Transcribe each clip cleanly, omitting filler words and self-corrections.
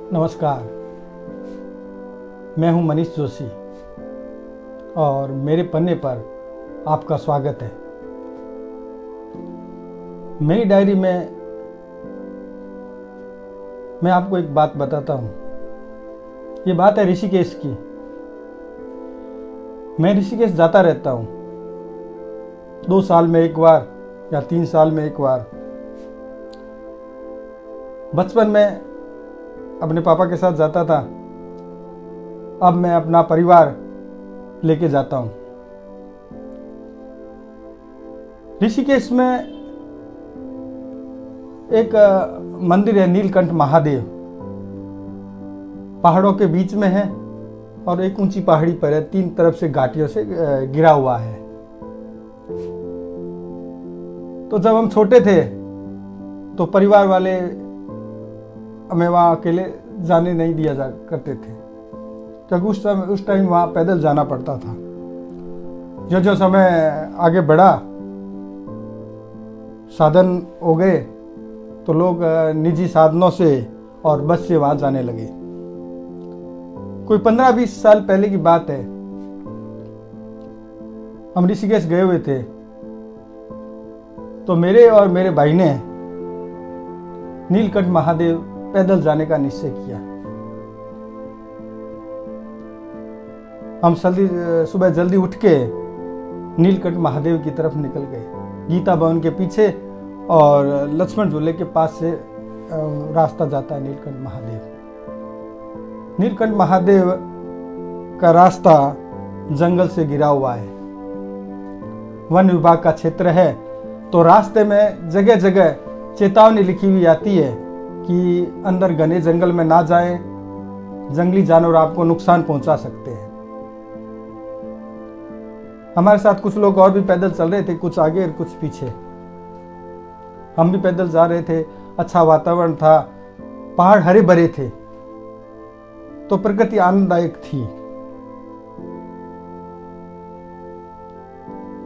नमस्कार, मैं हूं मनीष जोशी और मेरे पन्ने पर आपका स्वागत है। मेरी डायरी में मैं आपको एक बात बताता हूं। ये बात है ऋषिकेश की। मैं ऋषिकेश जाता रहता हूं, 2 साल में एक बार या 3 साल में एक बार। बचपन में अपने पापा के साथ जाता था, अब मैं अपना परिवार लेके जाता हूं। ऋषिकेश में एक मंदिर है, नीलकंठ महादेव। पहाड़ों के बीच में है और एक ऊंची पहाड़ी पर है, 3 तरफ से घाटियों से घिरा हुआ है। तो जब हम छोटे थे तो परिवार वाले हमें वहाँ अकेले जाने नहीं दिया जा करते थे, क्योंकि उस टाइम वहाँ पैदल जाना पड़ता था। जो समय आगे बढ़ा, साधन हो गए, तो लोग निजी साधनों से और बस से वहाँ जाने लगे। कोई 15-20 साल पहले की बात है। हम ऋषिकेश गए हुए थे, तो मेरे और मेरे भाई ने नीलकंठ महादेव पैदल जाने का निश्चय किया। हम सुबह जल्दी उठ के नीलकंठ महादेव की तरफ निकल गए, गीता भवन के पीछे और लक्ष्मण झूले के पास से रास्ता जाता है नीलकंठ महादेव। नीलकंठ महादेव का रास्ता जंगल से घिरा हुआ है, वन विभाग का क्षेत्र है। तो रास्ते में जगह जगह चेतावनी लिखी हुई आती है कि अंदर घने जंगल में ना जाएं, जंगली जानवर आपको नुकसान पहुंचा सकते हैं। हमारे साथ कुछ लोग और भी पैदल चल रहे थे, कुछ आगे और कुछ पीछे। हम भी पैदल जा रहे थे। अच्छा वातावरण था, पहाड़ हरे भरे थे, तो प्रकृति आनंददायक थी।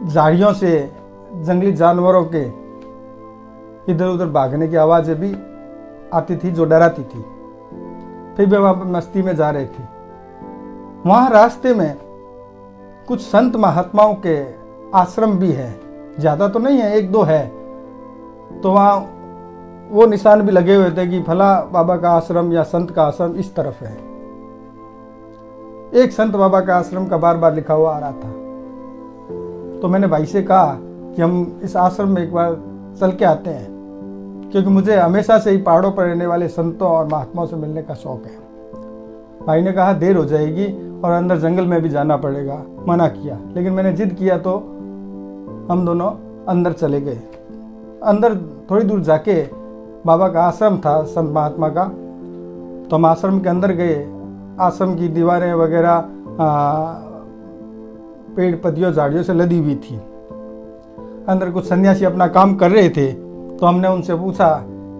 झाड़ियों से जंगली जानवरों के इधर उधर भागने की आवाजें भी आती थी, जो डराती थी। फिर भी वहां पर मस्ती में जा रहे थे। वहां रास्ते में कुछ संत महात्माओं के आश्रम भी है, ज्यादा तो नहीं है, 1-2 है। तो वहां वो निशान भी लगे हुए थे कि फला बाबा का आश्रम या संत का आश्रम इस तरफ है। एक संत बाबा का आश्रम का बार बार लिखा हुआ आ रहा था। तो मैंने भाई से कहा कि हम इस आश्रम में एक बार चल के आते हैं, क्योंकि मुझे हमेशा से ही पहाड़ों पर रहने वाले संतों और महात्माओं से मिलने का शौक है। भाई ने कहा देर हो जाएगी और अंदर जंगल में भी जाना पड़ेगा, मना किया। लेकिन मैंने जिद किया तो हम दोनों अंदर चले गए। अंदर थोड़ी दूर जाके बाबा का आश्रम था, संत महात्मा का। तो हम आश्रम के अंदर गए। आश्रम की दीवारें वगैरह पेड़ पत्तियों झाड़ियों से लदी हुई थी। अंदर कुछ सन्यासी अपना काम कर रहे थे। तो हमने उनसे पूछा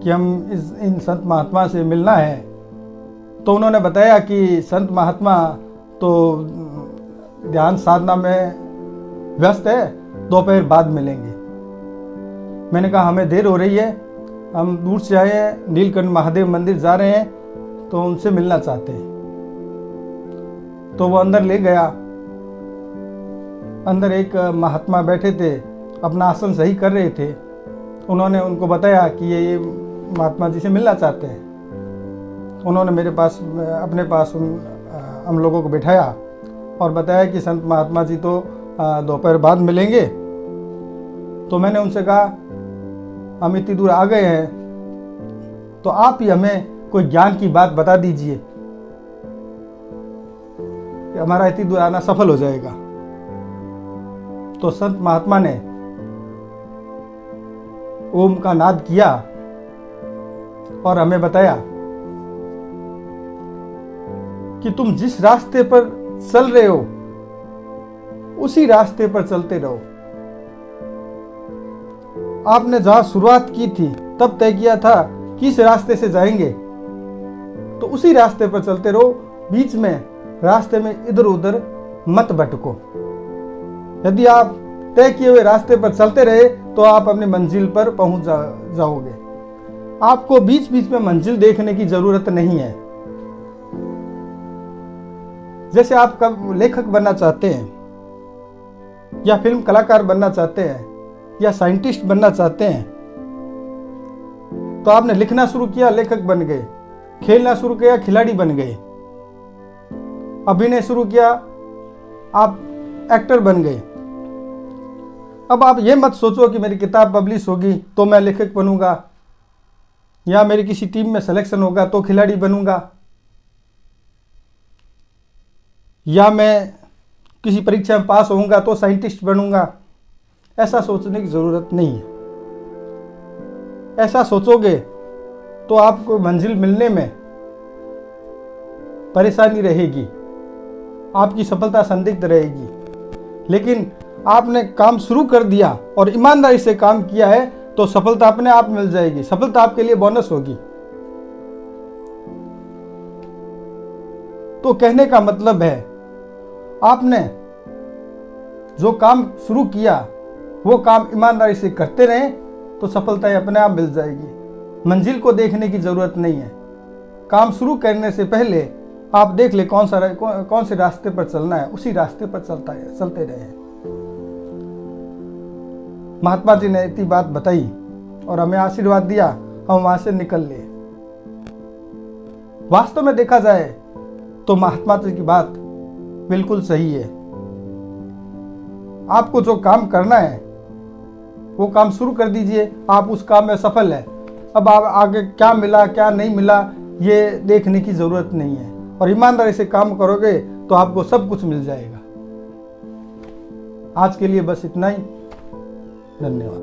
कि हम इन संत महात्मा से मिलना है। तो उन्होंने बताया कि संत महात्मा तो ध्यान साधना में व्यस्त है, दोपहर बाद मिलेंगे। मैंने कहा हमें देर हो रही है, हम दूर से आए हैं, नीलकंठ महादेव मंदिर जा रहे हैं, तो उनसे मिलना चाहते हैं। तो वो अंदर ले गया। अंदर एक महात्मा बैठे थे, अपना आसन सही कर रहे थे। उन्होंने उनको बताया कि ये महात्मा जी से मिलना चाहते हैं। उन्होंने मेरे पास अपने पास हम लोगों को बिठाया और बताया कि संत महात्मा जी तो दोपहर बाद मिलेंगे। तो मैंने उनसे कहा हम इतनी दूर आ गए हैं, तो आप ही हमें कोई ज्ञान की बात बता दीजिए कि हमारा इतनी दूर आना सफल हो जाएगा। तो संत महात्मा ने ओम का नाद किया और हमें बताया कि तुम जिस रास्ते पर चल रहे हो उसी रास्ते पर चलते रहो। आपने जहां शुरुआत की थी तब तय किया था कि इस रास्ते से जाएंगे, तो उसी रास्ते पर चलते रहो। बीच में रास्ते में इधर उधर मत भटको। यदि आप तय किए हुए रास्ते पर चलते रहे तो आप अपनी मंजिल पर पहुंच जाओगे। आपको बीच बीच में मंजिल देखने की जरूरत नहीं है, जैसे आप कब लेखक बनना चाहते हैं या फिल्म कलाकार बनना चाहते हैं या साइंटिस्ट बनना चाहते हैं, तो आपने लिखना शुरू किया, लेखक बन गए। खेलना शुरू किया, खिलाड़ी बन गए। अभिनय शुरू किया, आप एक्टर बन गए। अब आप ये मत सोचो कि मेरी किताब पब्लिश होगी तो मैं लेखक बनूंगा, या मेरी किसी टीम में सिलेक्शन होगा तो खिलाड़ी बनूंगा, या मैं किसी परीक्षा में पास होऊंगा तो साइंटिस्ट बनूंगा। ऐसा सोचने की ज़रूरत नहीं है। ऐसा सोचोगे तो आपको मंजिल मिलने में परेशानी रहेगी, आपकी सफलता संदिग्ध रहेगी। लेकिन आपने काम शुरू कर दिया और ईमानदारी से काम किया है तो सफलता अपने आप मिल जाएगी। सफलता आपके लिए बोनस होगी। तो कहने का मतलब है, आपने जो काम शुरू किया वो काम ईमानदारी से करते रहें तो सफलता अपने आप मिल जाएगी। मंजिल को देखने की जरूरत नहीं है। काम शुरू करने से पहले आप देख ले कौन से रास्ते पर चलना है, उसी रास्ते पर चलते रहे। महात्मा जी ने इतनी बात बताई और हमें आशीर्वाद दिया, हम वहां से निकल लिए। वास्तव में देखा जाए तो महात्मा जी की बात बिल्कुल सही है। आपको जो काम करना है वो काम शुरू कर दीजिए, आप उस काम में सफल है। अब आप आगे क्या मिला क्या नहीं मिला ये देखने की जरूरत नहीं है, और ईमानदारी से काम करोगे तो आपको सब कुछ मिल जाएगा। आज के लिए बस इतना ही। धन्यवाद।